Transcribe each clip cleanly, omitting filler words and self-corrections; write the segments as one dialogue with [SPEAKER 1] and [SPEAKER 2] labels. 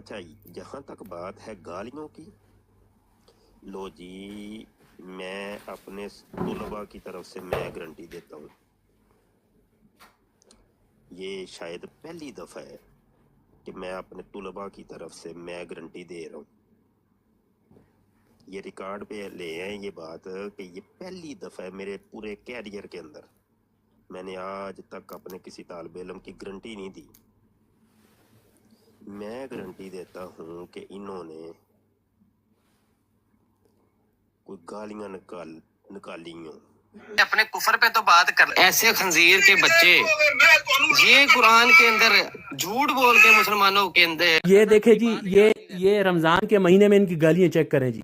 [SPEAKER 1] اچھا جہاں تک بات ہے گالیوں کی، لو جی میں اپنے طلباء کی طرف سے میں گارنٹی دیتا ہوں، یہ شاید پہلی دفعہ ہے کہ میں اپنے طلباء کی طرف سے میں گارنٹی دے رہا ہوں، یہ ریکارڈ پہ لے ہیں یہ بات کہ یہ پہلی دفعہ ہے میرے پورے کیریئر کے اندر میں نے آج تک اپنے کسی طالب علم کی گارنٹی نہیں دی۔ میں گارنٹی دیتا ہوں کہ انہوں نے کوئی گالیاں نکالی ہوں۔
[SPEAKER 2] اپنے کفر پہ تو بات کر ایسے خنزیر کے بچے یہ قرآن کے اندر جھوٹ بول کے مسلمانوں کے اندر
[SPEAKER 3] یہ دیکھیں جی یہ رمضان کے مہینے میں ان کی گالیاں چیک کریں جی،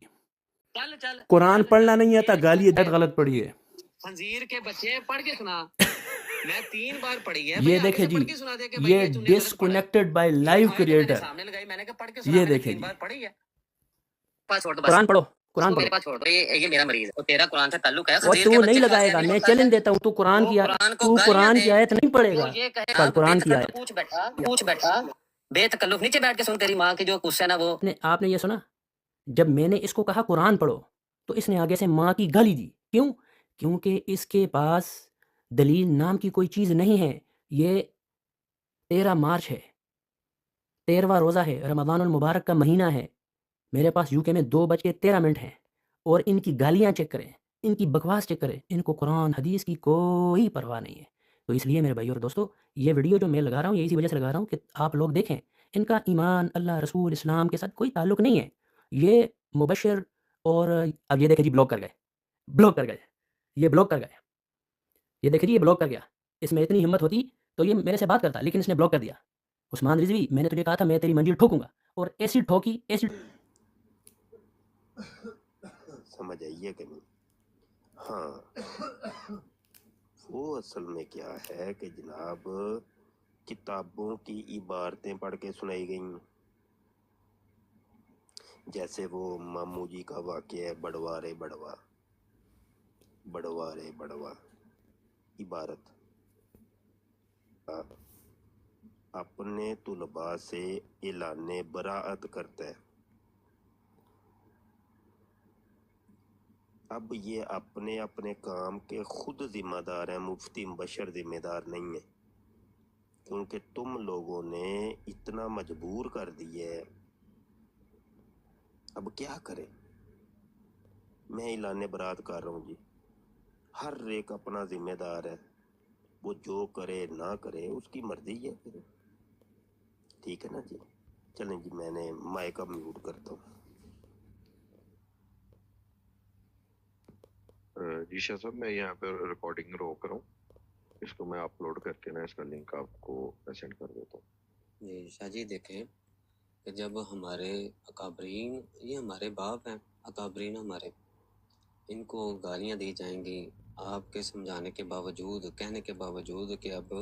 [SPEAKER 3] قرآن پڑھنا نہیں آتا، گالی غلط پڑھی ہے۔
[SPEAKER 2] خنزیر کے بچے پڑھ کے سنا، میں 3 بار پڑھی ہے،
[SPEAKER 3] یہ دیکھیں جی یہ ڈسکنیکٹڈ بائی لائیو کریٹر،
[SPEAKER 2] سامنے لگائی میں نے کہا پڑھ کے
[SPEAKER 3] یہ
[SPEAKER 2] سنا،
[SPEAKER 3] دیکھیں
[SPEAKER 2] 3
[SPEAKER 3] جی
[SPEAKER 2] بار پڑھی ہے۔
[SPEAKER 3] قرآن پڑھو، قرآن
[SPEAKER 2] میرے
[SPEAKER 3] پڑھو،
[SPEAKER 2] پاس چھوڑ دو، یہ میرا مریض ہے، تیرا قرآن سے تعلق ہے،
[SPEAKER 3] اور
[SPEAKER 2] خنزیر
[SPEAKER 3] تو
[SPEAKER 2] کے
[SPEAKER 3] نہیں
[SPEAKER 2] بچے
[SPEAKER 3] لگائے گا، میں چیلنج دیتا ہوں، تو قرآن کی آیت نہیں پڑھے گا، کل قرآن کی آیت۔
[SPEAKER 2] پوچھ بیٹھا بے تکلف نیچے بیٹھ کے سن، تیری ماں کی جو غصہ ہے نا وہ
[SPEAKER 3] آپ نے یہ سنا جب میں نے اس کو کہا قرآن پڑھو تو اس نے آگے سے ماں کی گالی دی، کیوں؟ کیونکہ اس کے پاس دلیل نام کی کوئی چیز نہیں ہے۔ یہ 13 مارچ ہے، 13واں روزہ ہے، رمضان المبارک کا مہینہ ہے، میرے پاس UK میں 2:13 ہیں، اور ان کی گالیاں چیک کریں، ان کی بکواس چیک کریں، ان کو قرآن حدیث کی کوئی پرواہ نہیں ہے۔ تو اس لیے میرے بھائی اور دوستو یہ ویڈیو جو میں لگا رہا ہوں یہ اسی وجہ سے لگا رہا ہوں کہ آپ لوگ دیکھیں ان کا ایمان اللہ رسول اسلام کے ساتھ کوئی تعلق نہیں ہے۔ یہ مبشر اور اب یہ دیکھیں جی بلاک کر گئے، بلاک کر گئے، یہ بلاک کر گئے، یہ دیکھیں جی یہ بلاک کر گیا۔ اس میں اتنی ہمت ہوتی تو یہ میرے سے بات کرتا، لیکن اس نے بلاک کر دیا۔ عثمان رضوی میں نے تجھے کہا تھا میں تیری منزل ٹھوکوں گا، اور ایسی ٹھوکی ایسی
[SPEAKER 1] سمجھ آئیے کہ نہیں؟ ہاں وہ اصل میں کیا ہے کہ جناب کتابوں کی عبارتیں پڑھ کے سنائی گئیں، جیسے وہ مامو جی کا واقعہ ہے بڑوا رے بڑوا، بڑوا رے بڑوا عبارت اپنے طلباء سے اعلان براعت کرتا ہے۔ اب یہ اپنے اپنے کام کے خود ذمہ دار ہیں، مفتی مبشر ذمہ دار نہیں ہے، کیونکہ تم لوگوں نے اتنا مجبور کر دیے ہے۔ اب کیا کرے، میں اعلان برات کر رہا ہوں جی، ہر ایک اپنا ذمہ دار ہے، وہ جو کرے نہ کرے اس کی مرضی ہے پھر، ٹھیک ہے نا جی؟ چلیں جی میں نے مائک اب میوٹ کرتا ہوں۔
[SPEAKER 4] جی شاہ صاحب میں یہاں پہ ریکارڈنگ روک رہا ہوں، اس کو میں اپلوڈ کر کے نا اس کا لنک آپ کو سینڈ کر دیتا ہوں۔
[SPEAKER 2] جی شاہ جی دیکھیں کہ جب ہمارے اکابرین، یہ ہمارے باپ ہیں، اکابرین ہمارے، ان کو گالیاں دی جائیں گی آپ کے سمجھانے کے باوجود، کہنے کے باوجود کہ اب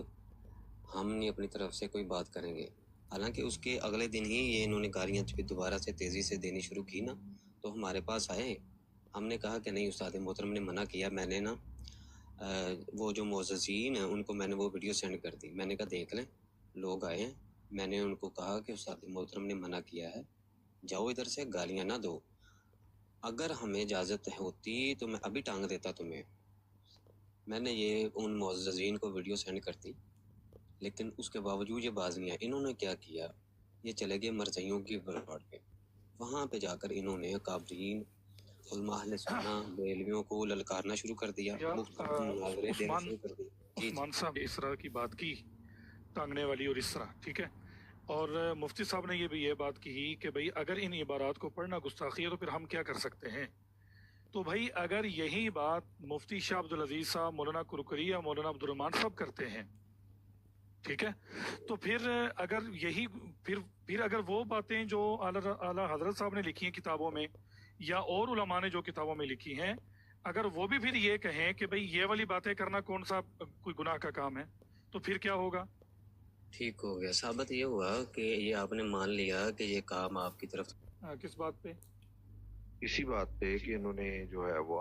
[SPEAKER 2] ہم نہیں اپنی طرف سے کوئی بات کریں گے، حالانکہ اس کے اگلے دن ہی یہ انہوں نے گالیاں دوبارہ سے تیزی سے دینی شروع کی نا، تو ہمارے پاس آئے، ہم نے کہا کہ نہیں استاد محترم نے منع کیا، میں نے نا وہ جو معززین ہیں ان کو میں نے وہ ویڈیو سینڈ کر دی، میں نے کہا دیکھ لیں لوگ آئے ہیں، میں نے ان کو کہا کہ استاد محترم نے منع کیا ہے، جاؤ ادھر سے گالیاں نہ دو، اگر ہمیں اجازت ہوتی تو میں ابھی ٹانگ دیتا تمہیں۔ میں نے یہ ان معززین کو ویڈیو سینڈ کر دی، لیکن اس کے باوجود یہ باز نہیں آئے۔ انہوں نے کیا کیا، یہ چلے گئے مرزائیوں کی بڑھاڑ پہ، وہاں پہ جا کر انہوں نے اکابرین علماء اہل سنہ بیلویوں کو للکارنا شروع کر دیا، مختلف مناظرے دینا شروع کر دیے۔ جی
[SPEAKER 5] عثمان صاحب اس طرح کی بات کی ٹانگنے والی اور اس طرح ٹھیک ہے، اور مفتی صاحب نے یہ بات کی کہ بھئی اگر ان عبارات کو پڑھنا گستاخی ہے تو پھر ہم کیا کر سکتے ہیں؟ تو بھائی اگر یہی بات مفتی شاہ عبدالعزیز صاحب، مولانا کرکری یا مولانا عبدالرحمان صاحب کرتے ہیں، ٹھیک ہے، تو پھر اگر یہی پھر اگر وہ باتیں جو اعلیٰ حضرت صاحب نے لکھی ہیں کتابوں میں یا اور علماء نے جو کتابوں میں لکھی ہیں، اگر وہ بھی پھر یہ کہیں کہ بھئی یہ والی باتیں کرنا کون سا کوئی گناہ کا کام ہے، تو پھر کیا ہوگا؟
[SPEAKER 2] ٹھیک ہو گیا، ثابت یہ ہوا کہ یہ آپ نے مان لیا کہ یہ کام آپ کی طرف
[SPEAKER 5] کس بات پہ؟
[SPEAKER 4] اسی بات پہ کہ انہوں نے جو ہے وہ